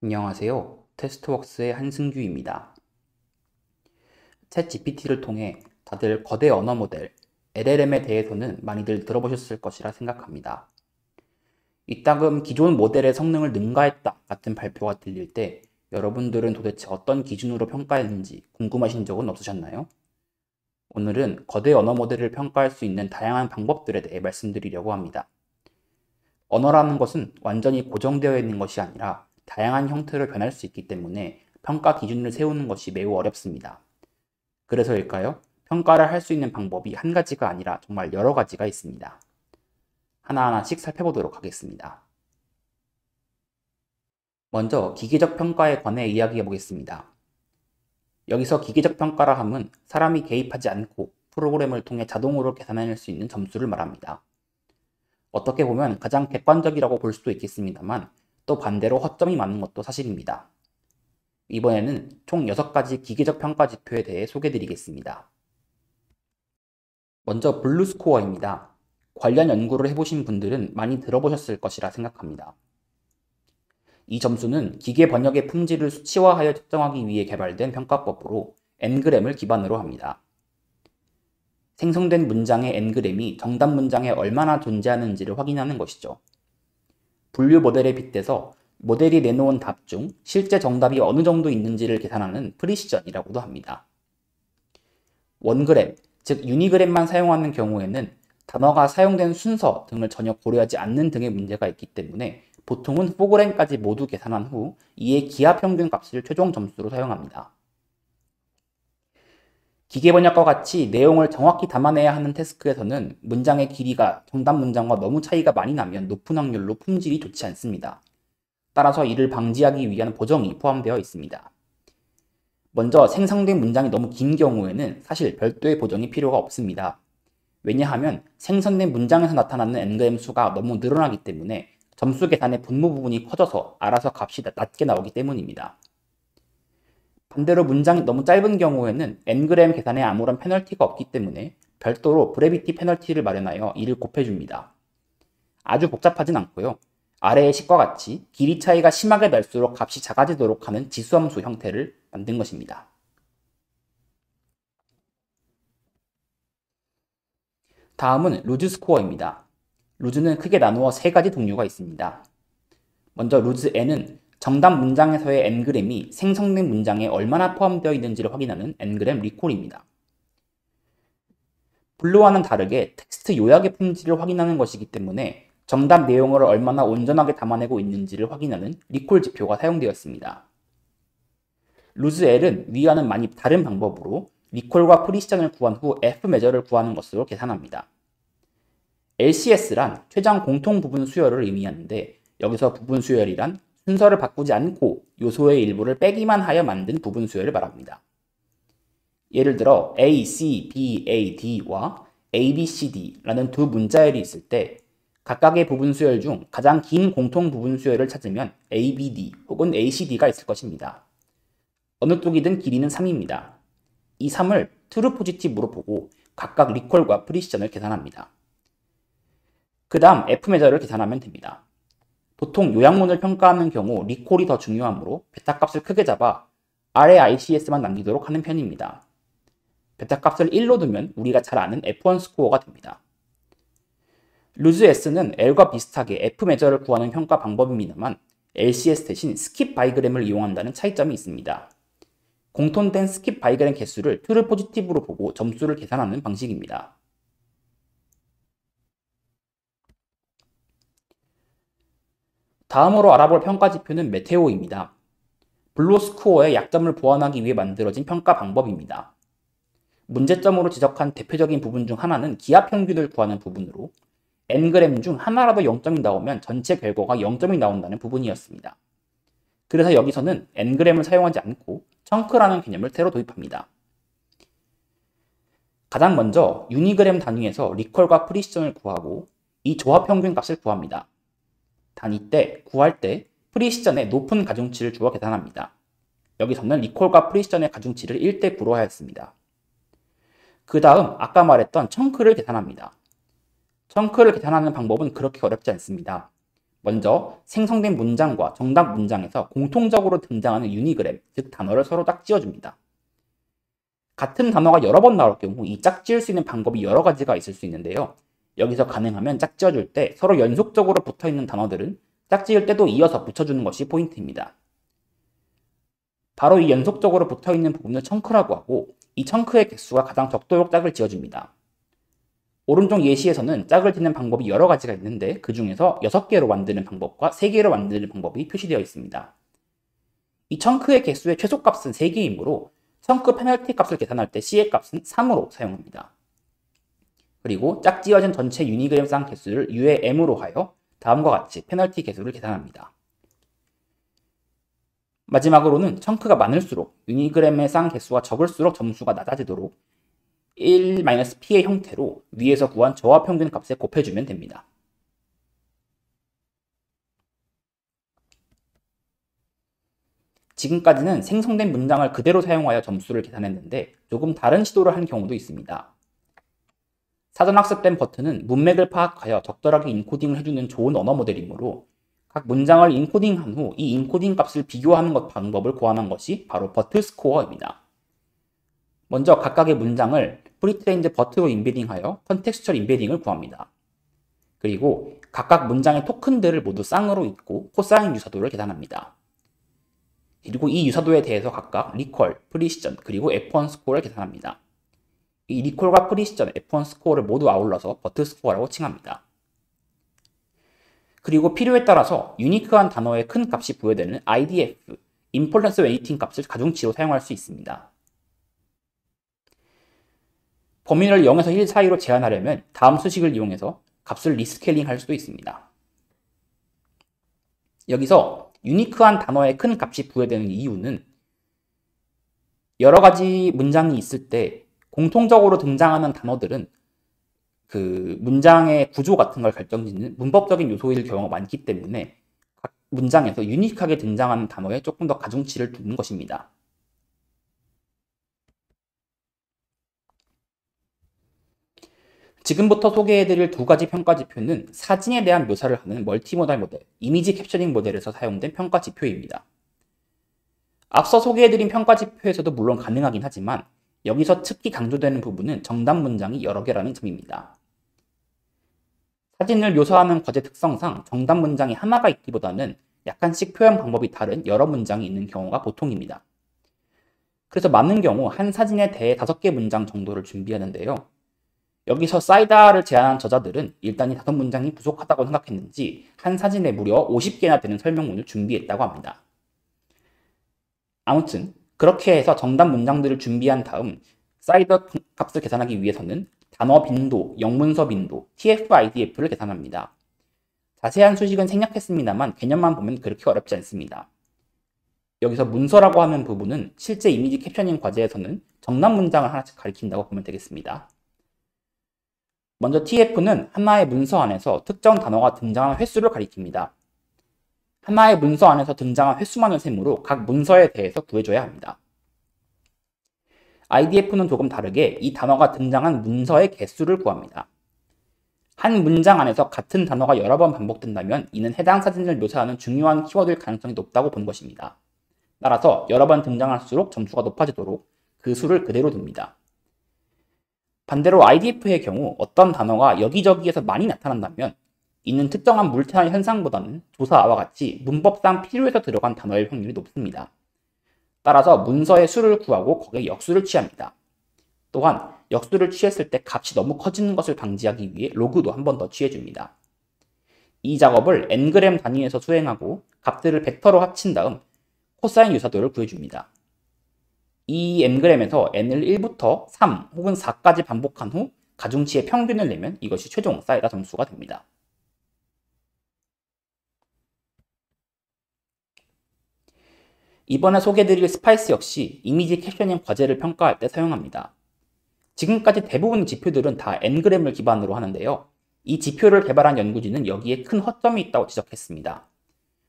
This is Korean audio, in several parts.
안녕하세요. 테스트웍스의 한승규입니다. 챗 GPT를 통해 다들 거대 언어 모델, LLM에 대해서는 많이들 들어보셨을 것이라 생각합니다. 이따금 기존 모델의 성능을 능가했다 같은 발표가 들릴 때 여러분들은 도대체 어떤 기준으로 평가했는지 궁금하신 적은 없으셨나요? 오늘은 거대 언어 모델을 평가할 수 있는 다양한 방법들에 대해 말씀드리려고 합니다. 언어라는 것은 완전히 고정되어 있는 것이 아니라 다양한 형태로 변할 수 있기 때문에 평가 기준을 세우는 것이 매우 어렵습니다. 그래서일까요? 평가를 할 수 있는 방법이 한 가지가 아니라 정말 여러 가지가 있습니다. 하나하나씩 살펴보도록 하겠습니다. 먼저 기계적 평가에 관해 이야기해 보겠습니다. 여기서 기계적 평가라 함은 사람이 개입하지 않고 프로그램을 통해 자동으로 계산해낼 수 있는 점수를 말합니다. 어떻게 보면 가장 객관적이라고 볼 수도 있겠습니다만 또 반대로 허점이 많은 것도 사실입니다. 이번에는 총 6가지 기계적 평가 지표에 대해 소개드리겠습니다. 먼저 블루스코어입니다. 관련 연구를 해보신 분들은 많이 들어보셨을 것이라 생각합니다. 이 점수는 기계 번역의 품질을 수치화하여 측정하기 위해 개발된 평가법으로 Ng을 기반으로 합니다. 생성된 문장의 Ng이 정답 문장에 얼마나 존재하는지를 확인하는 것이죠. 분류 모델에 빗대서 모델이 내놓은 답 중 실제 정답이 어느 정도 있는지를 계산하는 프리시전이라고도 합니다. 원그램, 즉 유니그램만 사용하는 경우에는 단어가 사용된 순서 등을 전혀 고려하지 않는 등의 문제가 있기 때문에 보통은 4g까지 모두 계산한 후 이에 기하평균 값을 최종 점수로 사용합니다. 기계 번역과 같이 내용을 정확히 담아내야 하는 태스크에서는 문장의 길이가 정답 문장과 너무 차이가 많이 나면 높은 확률로 품질이 좋지 않습니다. 따라서 이를 방지하기 위한 보정이 포함되어 있습니다. 먼저 생성된 문장이 너무 긴 경우에는 사실 별도의 보정이 필요가 없습니다. 왜냐하면 생성된 문장에서 나타나는 Ngram 수가 너무 늘어나기 때문에 점수 계산의 분모 부분이 커져서 알아서 값이 낮게 나오기 때문입니다. 반대로 문장이 너무 짧은 경우에는 Ngram 계산에 아무런 페널티가 없기 때문에 별도로 브레비티 페널티를 마련하여 이를 곱해줍니다. 아주 복잡하진 않고요. 아래의 식과 같이 길이 차이가 심하게 날수록 값이 작아지도록 하는 지수함수 형태를 만든 것입니다. 다음은 루즈 스코어입니다. 루즈는 크게 나누어 3가지 종류가 있습니다. 먼저 루즈 N은 정답 문장에서의 Ng이 생성된 문장에 얼마나 포함되어 있는지를 확인하는 Ngram 리콜입니다. 블루와는 다르게 텍스트 요약의 품질을 확인하는 것이기 때문에 정답 내용을 얼마나 온전하게 담아내고 있는지를 확인하는 리콜 지표가 사용되었습니다. 루즈 L은 위와는 많이 다른 방법으로 리콜과 프리시전을 구한 후 F 메저를 구하는 것으로 계산합니다. LCS란 최장 공통 부분 수열을 의미하는데 여기서 부분 수열이란 순서를 바꾸지 않고 요소의 일부를 빼기만 하여 만든 부분 수열을 말합니다. 예를 들어 A, C, B, A, D와 A, B, C, D라는 두 문자열이 있을 때 각각의 부분 수열 중 가장 긴 공통 부분 수열을 찾으면 A, B, D 혹은 A, C, D가 있을 것입니다. 어느 쪽이든 길이는 3입니다. 이 3을 트루 포지티브로 보고 각각 리콜과 프리시전을 계산합니다. 그 다음 F 메저를 계산하면 됩니다. 보통 요약문을 평가하는 경우 리콜이 더 중요하므로 베타 값을 크게 잡아 아래 ICS만 남기도록 하는 편입니다. 베타 값을 1로 두면 우리가 잘 아는 F1 스코어가 됩니다. 루즈 S는 L과 비슷하게 F 메저를 구하는 평가 방법입니다만 LCS 대신 스킵 바이그램을 이용한다는 차이점이 있습니다. 공통된 스킵 바이그램 개수를 트루 포지티브로 보고 점수를 계산하는 방식입니다. 다음으로 알아볼 평가 지표는 메테오입니다. 블루 스코어의 약점을 보완하기 위해 만들어진 평가 방법입니다. 문제점으로 지적한 대표적인 부분 중 하나는 기하 평균을 구하는 부분으로 N그램 중 하나라도 0점이 나오면 전체 결과가 0점이 나온다는 부분이었습니다. 그래서 여기서는 N그램을 사용하지 않고 청크라는 개념을 새로 도입합니다. 가장 먼저 유니그램 단위에서 리콜과 프리시전을 구하고 이 조합 평균 값을 구합니다. 단 이때 구할 때 프리시전에 높은 가중치를 주어 계산합니다. 여기서는 리콜과 프리시전의 가중치를 1대9로 하였습니다. 그 다음 아까 말했던 청크를 계산합니다. 청크를 계산하는 방법은 그렇게 어렵지 않습니다. 먼저 생성된 문장과 정답 문장에서 공통적으로 등장하는 유니그램, 즉 단어를 서로 짝지어줍니다. 같은 단어가 여러 번 나올 경우 이 짝지을 수 있는 방법이 여러 가지가 있을 수 있는데요. 여기서 가능하면 짝지어줄 때 서로 연속적으로 붙어있는 단어들은 짝지을 때도 이어서 붙여주는 것이 포인트입니다. 바로 이 연속적으로 붙어있는 부분을 청크라고 하고 이 청크의 개수가 가장 적도록 짝을 지어줍니다. 오른쪽 예시에서는 짝을 짓는 방법이 여러 가지가 있는데 그 중에서 6개로 만드는 방법과 3개로 만드는 방법이 표시되어 있습니다. 이 청크의 개수의 최소값은 3개이므로 청크 페널티 값을 계산할 때 C의 값은 3으로 사용합니다. 그리고 짝지어진 전체 유니그램 쌍 개수를 U의 M으로 하여 다음과 같이 페널티 개수를 계산합니다. 마지막으로는 청크가 많을수록 유니그램의 쌍 개수가 적을수록 점수가 낮아지도록 1-p의 형태로 위에서 구한 저하 평균 값에 곱해주면 됩니다. 지금까지는 생성된 문장을 그대로 사용하여 점수를 계산했는데 조금 다른 시도를 한 경우도 있습니다. 사전 학습된 버튼은 문맥을 파악하여 적절하게 인코딩을 해주는 좋은 언어 모델이므로 각 문장을 인코딩한 후 이 인코딩 값을 비교하는 방법을 고안한 것이 바로 버트 스코어입니다. 먼저 각각의 문장을 프리트레인드 버트로 인베딩하여 컨텍스처럴 인베딩을 구합니다. 그리고 각각 문장의 토큰들을 모두 쌍으로 읽고 코사인 유사도를 계산합니다. 그리고 이 유사도에 대해서 각각 리퀄, 프리시전, 그리고 F1 스코어를 계산합니다. 이 리퀄과 프리시전, F1 스코어를 모두 아울러서 버트 스코어라고 칭합니다. 그리고 필요에 따라서 유니크한 단어에 큰 값이 부여되는 IDF, Importance Weighting 값을 가중치로 사용할 수 있습니다. 범위를 0에서 1 사이로 제한하려면 다음 수식을 이용해서 값을 리스케일링 할 수도 있습니다. 여기서 유니크한 단어에 큰 값이 부여되는 이유는 여러 가지 문장이 있을 때 공통적으로 등장하는 단어들은 그 문장의 구조 같은 걸 결정짓는 문법적인 요소일 경우가 많기 때문에 각 문장에서 유니크하게 등장하는 단어에 조금 더 가중치를 두는 것입니다. 지금부터 소개해드릴 두 가지 평가 지표는 사진에 대한 묘사를 하는 멀티모달 모델, 이미지 캡처링 모델에서 사용된 평가 지표입니다. 앞서 소개해드린 평가 지표에서도 물론 가능하긴 하지만 여기서 특히 강조되는 부분은 정답 문장이 여러 개라는 점입니다. 사진을 묘사하는 과제 특성상 정답 문장이 하나가 있기보다는 약간씩 표현 방법이 다른 여러 문장이 있는 경우가 보통입니다. 그래서 많은 경우 한 사진에 대해 5개 문장 정도를 준비하는데요. 여기서 사이다를 제안한 저자들은 일단 이 5문장이 부족하다고 생각했는지 한 사진에 무려 50개나 되는 설명문을 준비했다고 합니다. 아무튼 그렇게 해서 정답 문장들을 준비한 다음 사이더 값을 계산하기 위해서는 단어 빈도, 영문서 빈도, TF-IDF를 계산합니다. 자세한 수식은 생략했습니다만 개념만 보면 그렇게 어렵지 않습니다. 여기서 문서라고 하는 부분은 실제 이미지 캡처닝 과제에서는 정답 문장을 하나씩 가리킨다고 보면 되겠습니다. 먼저 TF는 하나의 문서 안에서 특정 단어가 등장한 횟수를 가리킵니다. 하나의 문서 안에서 등장한 횟수만을 셈으로 각 문서에 대해서 구해줘야 합니다. IDF는 조금 다르게 이 단어가 등장한 문서의 개수를 구합니다. 한 문장 안에서 같은 단어가 여러 번 반복된다면 이는 해당 사진을 묘사하는 중요한 키워드일 가능성이 높다고 본 것입니다. 따라서 여러 번 등장할수록 점수가 높아지도록 그 수를 그대로 둡니다. 반대로 IDF의 경우 어떤 단어가 여기저기에서 많이 나타난다면 이는 특정한 물체나 현상보다는 조사와 같이 문법상 필요해서 들어간 단어의 확률이 높습니다. 따라서 문서의 수를 구하고 거기에 역수를 취합니다. 또한 역수를 취했을 때 값이 너무 커지는 것을 방지하기 위해 로그도 한 번 더 취해줍니다. 이 작업을 n그램 단위에서 수행하고 값들을 벡터로 합친 다음 코사인 유사도를 구해줍니다. 이 n그램에서 n을 1부터 3 혹은 4까지 반복한 후 가중치의 평균을 내면 이것이 최종 사이다 점수가 됩니다. 이번에 소개해드릴 스파이스 역시 이미지 캡셔닝 과제를 평가할 때 사용합니다. 지금까지 대부분의 지표들은 다 n그램을 기반으로 하는데요. 이 지표를 개발한 연구진은 여기에 큰 허점이 있다고 지적했습니다.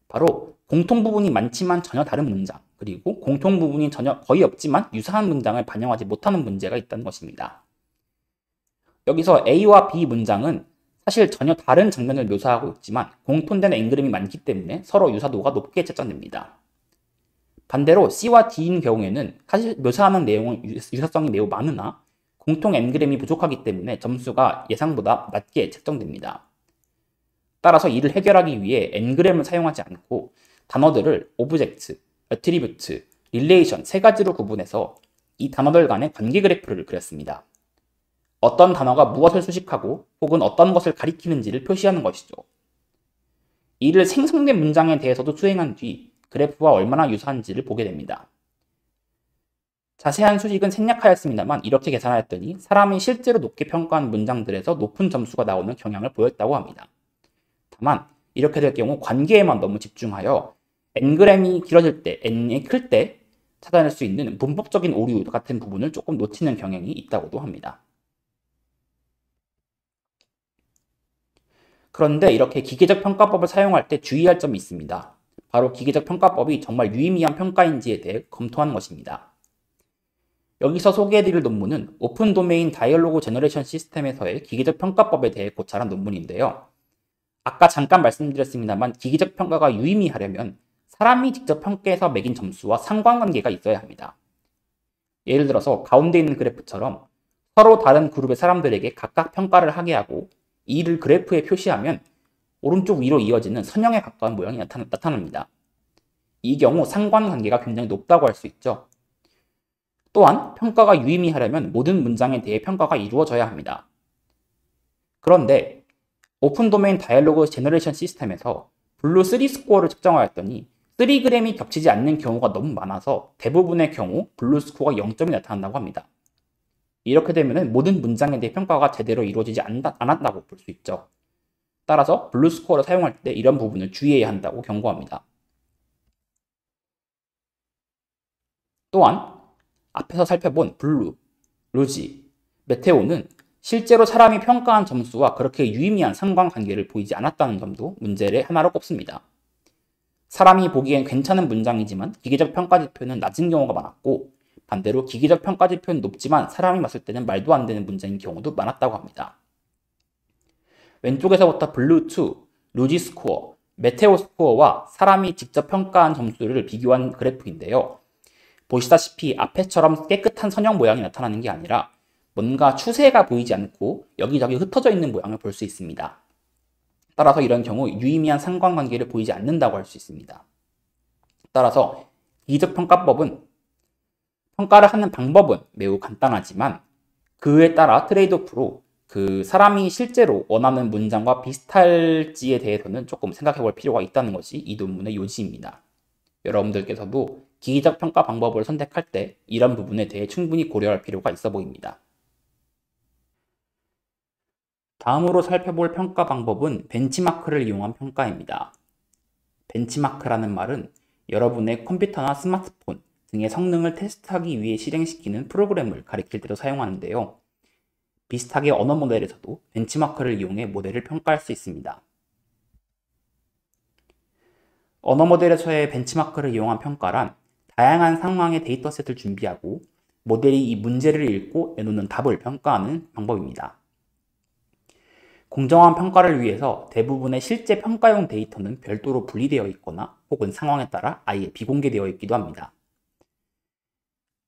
바로 공통부분이 많지만 전혀 다른 문장, 그리고 공통부분이 전혀 거의 없지만 유사한 문장을 반영하지 못하는 문제가 있다는 것입니다. 여기서 A와 B 문장은 사실 전혀 다른 장면을 묘사하고 있지만 공통된 엔그램이 많기 때문에 서로 유사도가 높게 책정됩니다. 반대로 C와 D인 경우에는 사실 묘사하는 내용은 유사성이 매우 많으나 공통 엔그램이 부족하기 때문에 점수가 예상보다 낮게 책정됩니다. 따라서 이를 해결하기 위해 엔그램을 사용하지 않고 단어들을 오브젝트, 애트리뷰트, 릴레이션 세 가지로 구분해서 이 단어들 간의 관계 그래프를 그렸습니다. 어떤 단어가 무엇을 수식하고 혹은 어떤 것을 가리키는지를 표시하는 것이죠. 이를 생성된 문장에 대해서도 수행한 뒤 그래프와 얼마나 유사한지를 보게 됩니다. 자세한 수식은 생략하였습니다만 이렇게 계산하였더니 사람이 실제로 높게 평가한 문장들에서 높은 점수가 나오는 경향을 보였다고 합니다. 다만 이렇게 될 경우 관계에만 너무 집중하여 n그램이 길어질 때, n이 클 때 찾아낼 수 있는 문법적인 오류 같은 부분을 조금 놓치는 경향이 있다고도 합니다. 그런데 이렇게 기계적 평가법을 사용할 때 주의할 점이 있습니다. 바로 기계적 평가법이 정말 유의미한 평가인지에 대해 검토하는 것입니다. 여기서 소개해드릴 논문은 오픈 도메인 다이얼로그 제너레이션 시스템에서의 기계적 평가법에 대해 고찰한 논문인데요. 아까 잠깐 말씀드렸습니다만 기계적 평가가 유의미하려면 사람이 직접 평가해서 매긴 점수와 상관관계가 있어야 합니다. 예를 들어서 가운데 있는 그래프처럼 서로 다른 그룹의 사람들에게 각각 평가를 하게 하고 이를 그래프에 표시하면 오른쪽 위로 이어지는 선형에 가까운 모양이 나타납니다. 이 경우 상관관계가 굉장히 높다고 할 수 있죠. 또한 평가가 유의미하려면 모든 문장에 대해 평가가 이루어져야 합니다. 그런데 오픈 도메인 다이얼로그 제너레이션 시스템에서 블루 3 스코어를 측정하였더니 3g이 겹치지 않는 경우가 너무 많아서 대부분의 경우 블루 스코어가 0점이 나타난다고 합니다. 이렇게 되면 모든 문장에 대해 평가가 제대로 이루어지지 않았다고 볼 수 있죠. 따라서 블루 스코어를 사용할 때 이런 부분을 주의해야 한다고 경고합니다. 또한 앞에서 살펴본 블루, 루지, 메테오는 실제로 사람이 평가한 점수와 그렇게 유의미한 상관관계를 보이지 않았다는 점도 문제의 하나로 꼽습니다. 사람이 보기엔 괜찮은 문장이지만 기계적 평가 지표는 낮은 경우가 많았고 반대로 기계적 평가 지표는 높지만 사람이 봤을 때는 말도 안 되는 문장인 경우도 많았다고 합니다. 왼쪽에서부터 블루2, 루지 스코어, 메테오 스코어와 사람이 직접 평가한 점수를 비교한 그래프인데요. 보시다시피 앞에처럼 깨끗한 선형 모양이 나타나는 게 아니라 뭔가 추세가 보이지 않고 여기저기 흩어져 있는 모양을 볼 수 있습니다. 따라서 이런 경우 유의미한 상관관계를 보이지 않는다고 할 수 있습니다. 따라서 기계적 평가법은 평가를 하는 방법은 매우 간단하지만 그에 따라 트레이드오프로 그 사람이 실제로 원하는 문장과 비슷할지에 대해서는 조금 생각해 볼 필요가 있다는 것이 이 논문의 요지입니다. 여러분들께서도 기계적 평가 방법을 선택할 때 이런 부분에 대해 충분히 고려할 필요가 있어 보입니다. 다음으로 살펴볼 평가 방법은 벤치마크를 이용한 평가입니다. 벤치마크라는 말은 여러분의 컴퓨터나 스마트폰 등의 성능을 테스트하기 위해 실행시키는 프로그램을 가리킬 때도 사용하는데요. 비슷하게 언어 모델에서도 벤치마크를 이용해 모델을 평가할 수 있습니다. 언어 모델에서의 벤치마크를 이용한 평가란 다양한 상황의 데이터셋을 준비하고 모델이 이 문제를 읽고 내놓는 답을 평가하는 방법입니다. 공정한 평가를 위해서 대부분의 실제 평가용 데이터는 별도로 분리되어 있거나 혹은 상황에 따라 아예 비공개되어 있기도 합니다.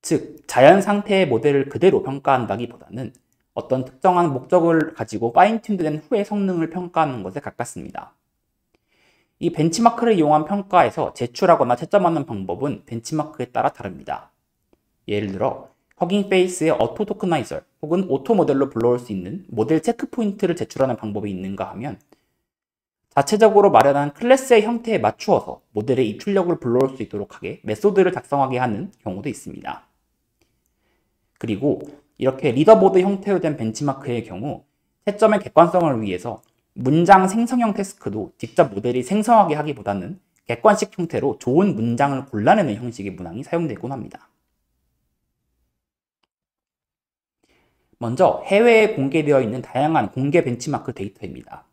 즉, 자연 상태의 모델을 그대로 평가한다기보다는 어떤 특정한 목적을 가지고 파인튠드된 후의 성능을 평가하는 것에 가깝습니다. 이 벤치마크를 이용한 평가에서 제출하거나 채점하는 방법은 벤치마크에 따라 다릅니다. 예를 들어 허깅 페이스의 어토 토크나이저 혹은 오토 모델로 불러올 수 있는 모델 체크 포인트를 제출하는 방법이 있는가 하면 자체적으로 마련한 클래스의 형태에 맞추어서 모델의 입출력을 불러올 수 있도록 하게 메소드를 작성하게 하는 경우도 있습니다. 그리고 이렇게 리더보드 형태로 된 벤치마크의 경우 채점의 객관성을 위해서 문장 생성형 태스크도 직접 모델이 생성하게 하기보다는 객관식 형태로 좋은 문장을 골라내는 형식의 문항이 사용되곤 합니다. 먼저 해외에 공개되어 있는 다양한 공개 벤치마크 데이터입니다.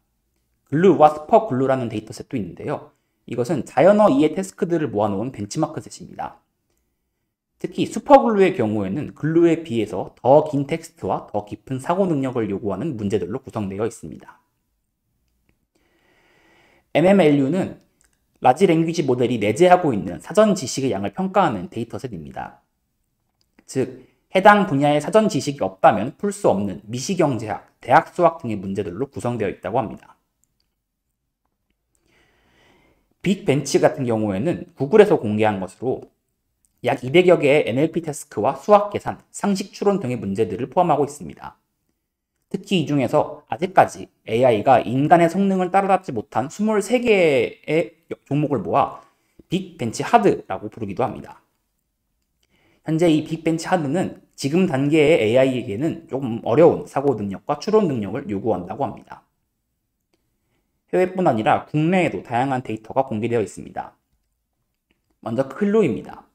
글루와 스퍼글루라는 데이터셋도 있는데요. 이것은 자연어 이해 태스크들을 모아놓은 벤치마크 셋입니다. 특히 슈퍼글루의 경우에는 글루에 비해서 더 긴 텍스트와 더 깊은 사고 능력을 요구하는 문제들로 구성되어 있습니다. MMLU는 라지 랭귀지 모델이 내재하고 있는 사전 지식의 양을 평가하는 데이터셋입니다. 즉, 해당 분야의 사전 지식이 없다면 풀 수 없는 미시경제학, 대학 수학 등의 문제들로 구성되어 있다고 합니다. 빅벤치 같은 경우에는 구글에서 공개한 것으로 약 200여 개의 NLP 태스크와 수학 계산, 상식 추론 등의 문제들을 포함하고 있습니다. 특히 이 중에서 아직까지 AI가 인간의 성능을 따라잡지 못한 23개의 종목을 모아 빅벤치 하드라고 부르기도 합니다. 현재 이 빅벤치 하드는 지금 단계의 AI에게는 조금 어려운 사고 능력과 추론 능력을 요구한다고 합니다. 해외뿐 아니라 국내에도 다양한 데이터가 공개되어 있습니다. 먼저 글루입니다.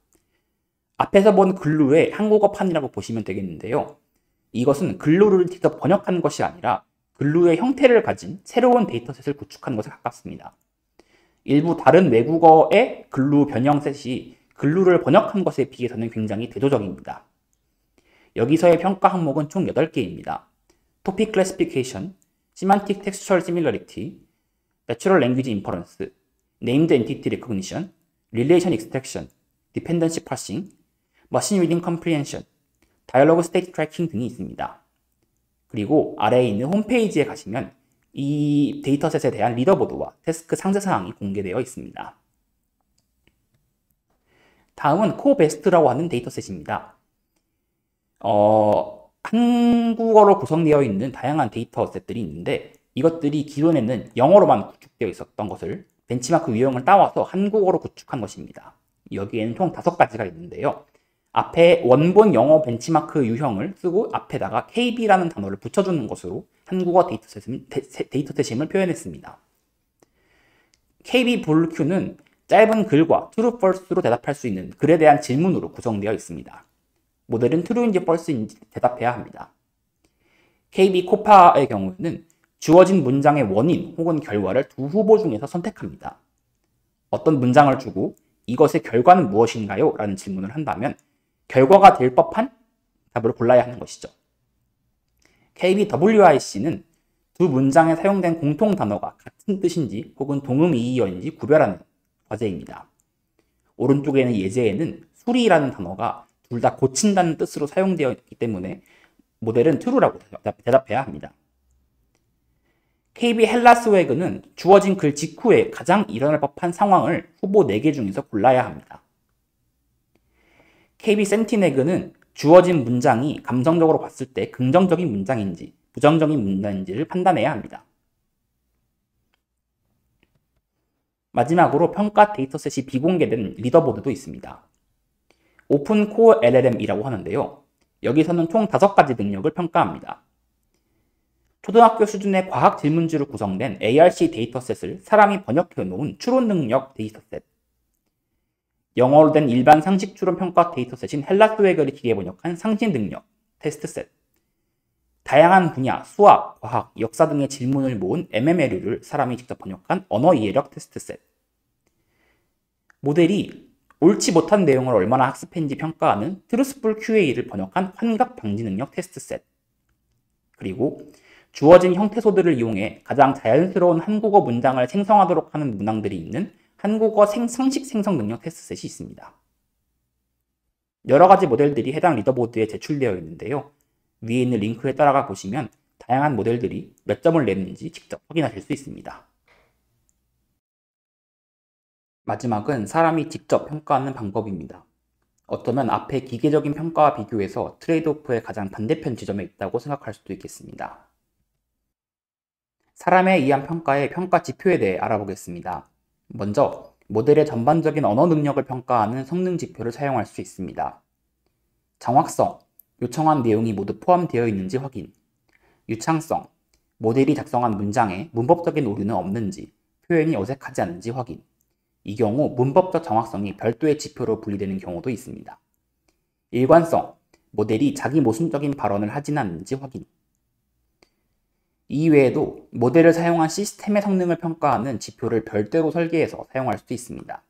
앞에서 본 글루의 한국어판이라고 보시면 되겠는데요. 이것은 글루를 직접 번역한 것이 아니라 글루의 형태를 가진 새로운 데이터셋을 구축한 것에 가깝습니다. 일부 다른 외국어의 글루 변형셋이 글루를 번역한 것에 비해서는 굉장히 대조적입니다. 여기서의 평가 항목은 총 8개입니다. Topic Classification, Semantic Textual Similarity, Natural Language Inference, Named Entity Recognition, Relation Extraction, Dependency Parsing, Machine Reading Comprehension, Dialogue State Tracking 등이 있습니다. 그리고 아래에 있는 홈페이지에 가시면 이 데이터셋에 대한 리더보드와 태스크 상세사항이 공개되어 있습니다. 다음은 코베스트라고 하는 데이터셋입니다. 한국어로 구성되어 있는 다양한 데이터셋들이 있는데 이것들이 기존에는 영어로만 구축되어 있었던 것을 벤치마크 유형을 따와서 한국어로 구축한 것입니다. 여기에는 총 5가지가 있는데요. 앞에 원본 영어 벤치마크 유형을 쓰고 앞에다가 KB라는 단어를 붙여주는 것으로 한국어 데이터셋임을 표현했습니다. KB 볼큐는 짧은 글과 true, false로 대답할 수 있는 글에 대한 질문으로 구성되어 있습니다. 모델은 true인지 false인지 대답해야 합니다. KB 코파의 경우에는 주어진 문장의 원인 혹은 결과를 두 후보 중에서 선택합니다. 어떤 문장을 주고 이것의 결과는 무엇인가요? 라는 질문을 한다면 결과가 될 법한 답을 골라야 하는 것이죠. KBWIC는 두 문장에 사용된 공통 단어가 같은 뜻인지 혹은 동음이의어인지 구별하는 과제입니다. 오른쪽에 있는 예제에는 수리라는 단어가 둘 다 고친다는 뜻으로 사용되어 있기 때문에 모델은 true라고 대답해야 합니다. KB 헬라스웨그는 주어진 글 직후에 가장 일어날 법한 상황을 후보 4개 중에서 골라야 합니다. KB 센티네그는 주어진 문장이 감성적으로 봤을 때 긍정적인 문장인지 부정적인 문장인지를 판단해야 합니다. 마지막으로 평가 데이터셋이 비공개된 리더보드도 있습니다. 오픈 코어 LLM이라고 하는데요. 여기서는 총 5가지 능력을 평가합니다. 초등학교 수준의 과학 질문지로 구성된 ARC 데이터셋을 사람이 번역해 놓은 추론 능력 데이터셋, 영어로 된 일반 상식 추론 평가 데이터셋인 헬라스웨거를 기계 번역한 상식 능력 테스트셋, 다양한 분야, 수학, 과학, 역사 등의 질문을 모은 MMLU를 사람이 직접 번역한 언어 이해력 테스트셋, 모델이 옳지 못한 내용을 얼마나 학습했는지 평가하는 트루스풀 QA를 번역한 환각 방지 능력 테스트셋, 그리고 주어진 형태소들을 이용해 가장 자연스러운 한국어 문장을 생성하도록 하는 문항들이 있는 한국어 상식 생성 능력 테스트셋이 있습니다. 여러 가지 모델들이 해당 리더보드에 제출되어 있는데요. 위에 있는 링크에 따라가 보시면 다양한 모델들이 몇 점을 냈는지 직접 확인하실 수 있습니다. 마지막은 사람이 직접 평가하는 방법입니다. 어쩌면 앞에 기계적인 평가와 비교해서 트레이드오프의 가장 반대편 지점에 있다고 생각할 수도 있겠습니다. 사람에 의한 평가의 평가 지표에 대해 알아보겠습니다. 먼저 모델의 전반적인 언어 능력을 평가하는 성능 지표를 사용할 수 있습니다. 정확성, 요청한 내용이 모두 포함되어 있는지 확인. 유창성, 모델이 작성한 문장에 문법적인 오류는 없는지, 표현이 어색하지 않은지 확인. 이 경우 문법적 정확성이 별도의 지표로 분리되는 경우도 있습니다. 일관성, 모델이 자기 모순적인 발언을 하진 않는지 확인. 이외에도 모델을 사용한 시스템의 성능을 평가하는 지표를 별도로 설계해서 사용할 수도 있습니다.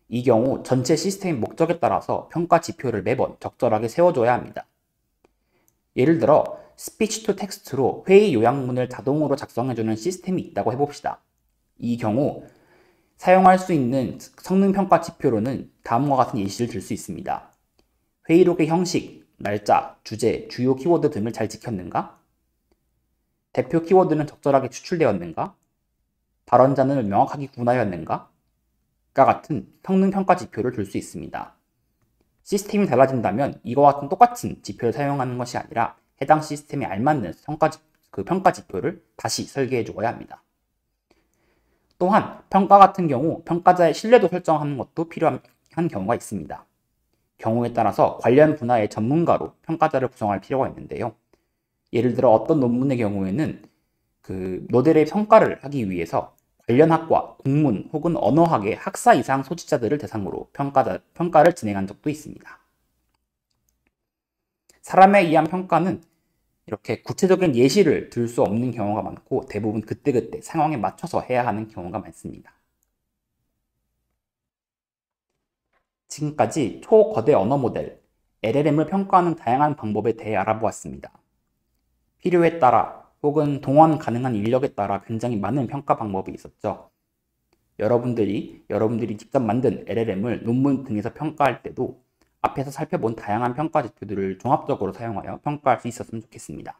이 경우 전체 시스템의 목적에 따라서 평가 지표를 매번 적절하게 세워줘야 합니다. 예를 들어 스피치 투 텍스트로 회의 요약문을 자동으로 작성해주는 시스템이 있다고 해봅시다. 이 경우 사용할 수 있는 성능평가 지표로는 다음과 같은 예시를 들 수 있습니다. 회의록의 형식, 날짜, 주제, 주요 키워드 등을 잘 지켰는가? 대표 키워드는 적절하게 추출되었는가? 발언자는 명확하게 구분하였는가? 가 같은 성능평가 지표를 들 수 있습니다. 시스템이 달라진다면 이와 같은 똑같은 지표를 사용하는 것이 아니라 해당 시스템에 알맞는 평가 지표를 다시 설계해 주어야 합니다. 또한 평가 같은 경우 평가자의 신뢰도 설정하는 것도 필요한 경우가 있습니다. 경우에 따라서 관련 분야의 전문가로 평가자를 구성할 필요가 있는데요. 예를 들어 어떤 논문의 경우에는 그 모델의 평가를 하기 위해서 관련 학과, 국문 혹은 언어학의 학사 이상 소지자들을 대상으로 평가를 진행한 적도 있습니다. 사람에 의한 평가는 이렇게 구체적인 예시를 들 수 없는 경우가 많고 대부분 그때그때 상황에 맞춰서 해야 하는 경우가 많습니다. 지금까지 초거대 언어 모델, LLM을 평가하는 다양한 방법에 대해 알아보았습니다. 필요에 따라 혹은 동원 가능한 인력에 따라 굉장히 많은 평가 방법이 있었죠. 여러분들이 직접 만든 LLM을 논문 등에서 평가할 때도 앞에서 살펴본 다양한 평가 지표들을 종합적으로 사용하여 평가할 수 있었으면 좋겠습니다.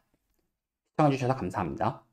시청해주셔서 감사합니다.